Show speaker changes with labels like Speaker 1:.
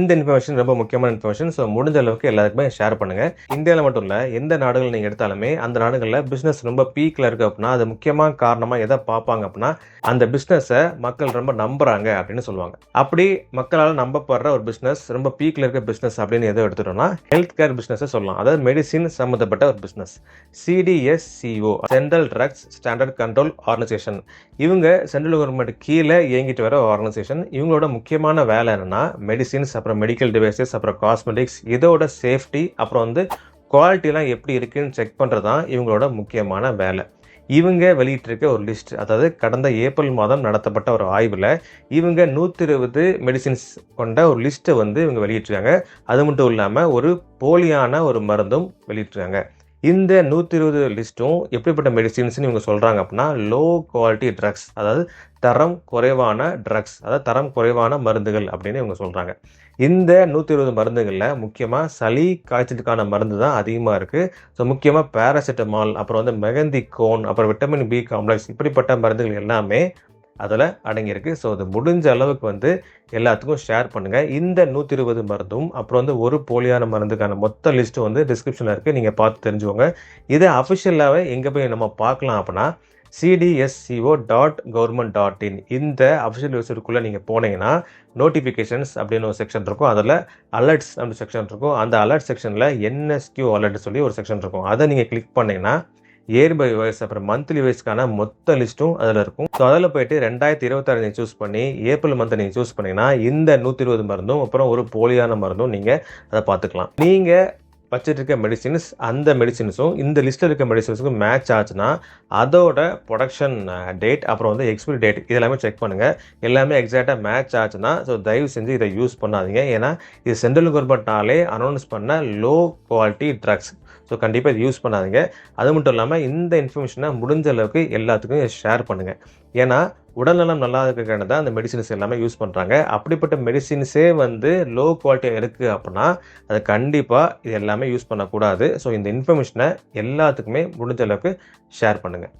Speaker 1: இந்த இன்ஃபர்மேஷன் ரொம்ப முக்கியமான இன்ஃபர்மேஷன். ஸோ முடிஞ்ச அளவுக்கு எல்லாருக்குமே ஷேர் பண்ணுங்க. இந்தியாவில் மட்டும் இல்லை, எந்த நாடுகள் நீங்கள் எடுத்தாலுமே அந்த நாடுகளில் பிஸ்னஸ் ரொம்ப பீக்கில் இருக்குது அப்படின்னா அது முக்கியமாக காரணமாக எதை பார்ப்பாங்க அப்படின்னா அந்த பிஸ்னஸை மக்கள் ரொம்ப நம்புறாங்க அப்படின்னு சொல்லுவாங்க. அப்படி மக்களால் நம்பப்படுற ஒரு பிஸ்னஸ் ரொம்ப பீக்கில் இருக்க பிஸ்னஸ் அப்படின்னு எதை எடுத்துட்டோம்னா ஹெல்த் கேர் பிஸ்னஸை சொல்லலாம். அதாவது மெடிசின் சம்மந்தப்பட்ட ஒரு business. CDSCO central drugs standard control organisation. இவங்க சென்ட்ரல் கவர்மெண்ட் கீழே இயங்கிட்டு வர ஆர்கனைசேஷன். இவங்களோட முக்கியமான வேலை என்னன்னா மெடிசின்ஸ், அப்புறம் மெடிக்கல் டிவைசஸ், அப்புறம் காஸ்மெட்டிக்ஸ், இதோட சேஃப்டி, அப்புறம் குவாலிட்டிலாம் எப்படி இருக்குன்னு செக் பண்ணுறது தான் இவங்களோட முக்கியமான வேலை. இவங்க வெளியிட்டிருக்க ஒரு லிஸ்ட், அதாவது கடந்த ஏப்ரல் மாதம் நடத்தப்பட்ட ஒரு ஆய்வில் இவங்க 120 மெடிசின்ஸ் கொண்ட ஒரு லிஸ்ட்டை இவங்க வெளியிட்டிருக்காங்க. அது மட்டும் இல்லாமல் ஒரு போலியான ஒரு மருந்தும் வெளியிட்டிருக்காங்க. இந்த 120 லிஸ்ட்டும் எப்படிப்பட்ட மெடிசின்ஸ்னு இவங்க சொல்கிறாங்க அப்படின்னா லோ குவாலிட்டி ட்ரக்ஸ், அதாவது தரம் குறைவான ட்ரக்ஸ், அதாவது தரம் குறைவான மருந்துகள் அப்படின்னு இவங்க சொல்கிறாங்க. இந்த 120 மருந்துகளில் முக்கியமாக சளி காய்ச்சலுக்கான மருந்து தான் அதிகமாக இருக்குது. ஸோ முக்கியமாக பேராசிட்டமால், அப்புறம் மெகந்திகோன், அப்புறம் விட்டமின் பி காம்ப்ளெக்ஸ், இப்படிப்பட்ட மருந்துகள் எல்லாமே அதில் அடங்கியிருக்கு. ஸோ அது முடிஞ்ச அளவுக்கு எல்லாத்துக்கும் ஷேர் பண்ணுங்கள். இந்த 120 மருந்தும் அப்புறம் ஒரு போலியான மருந்துக்கான மொத்த லிஸ்ட்டு டிஸ்கிரிப்ஷனில் இருக்குது. நீங்கள் பார்த்து தெரிஞ்சுக்கோங்க. இதை அஃபிஷியலாகவே எங்கே போய் நம்ம பார்க்கலாம் அப்படின்னா cdsco.government.in இந்த அஃபிஷியல் வெப்சைட்டுக்குள்ளே நீங்கள் போனீங்கன்னா நோட்டிஃபிகேஷன்ஸ் அப்படின்னு ஒரு செக்ஷன் இருக்கும். அதில் அலர்ட்ஸ் அப்படின்னு செக்ஷன் இருக்கும். அந்த அலர்ட் செக்ஷனில் NSQ அலர்ட் சொல்லி ஒரு செக்ஷன் இருக்கும். அதை நீங்கள் கிளிக் பண்ணிங்கன்னா இயர் பை வைஸ் அப்புறம் மந்த்லி வைஸ்க்கான மொத்த லிஸ்ட்டும் அதில் இருக்கும். ஸோ அதில் போயிட்டு 2026 நீங்கள் சூஸ் பண்ணி ஏப்ரல் மந்த்தை நீங்கள் சூஸ் பண்ணிங்கன்னா இந்த 120 மருந்தும் அப்புறம் ஒரு போலியான மருந்தும் நீங்கள் அதை பார்த்துக்கலாம். நீங்கள் வச்சுட்டு இருக்க மெடிசின்ஸ், அந்த மெடிசின்ஸும் இந்த லிஸ்ட்டில் இருக்க மெடிசின்ஸுக்கும் மேட்ச் ஆச்சுன்னா அதோட ப்ரொடக்ஷன் டேட் அப்புறம் எக்ஸ்பிரி டேட் இதெல்லாமே செக் பண்ணுங்கள். எல்லாமே எக்ஸாக்டாக மேட்ச் ஆச்சுன்னா ஸோ தயவு செஞ்சு இதை யூஸ் பண்ணாதீங்க. ஏன்னா இது சென்ட்ரல் கவர்மெண்ட்னாலே அனௌன்ஸ் பண்ண லோ குவாலிட்டி ட்ரக்ஸ். ஸோ கண்டிப்பாக இது யூஸ் பண்ணாதீங்க. அது மட்டும் இல்லாமல் இந்த இன்ஃபர்மேஷனை முடிஞ்ச அளவுக்கு எல்லாத்துக்கும் ஷேர் பண்ணுங்கள். ஏன்னா உடல்நலம் நல்லா இருக்கிறக்கான தான் அந்த மெடிசின்ஸ் எல்லாமே யூஸ் பண்ணுறாங்க. அப்படிப்பட்ட மெடிசின்ஸே லோ குவாலிட்டியாக இருக்குது அப்படின்னா அது கண்டிப்பாக இது எல்லாமே யூஸ் பண்ணக்கூடாது. ஸோ இந்த இன்ஃபர்மேஷனை எல்லாத்துக்குமே முடிஞ்ச அளவுக்கு ஷேர் பண்ணுங்கள்.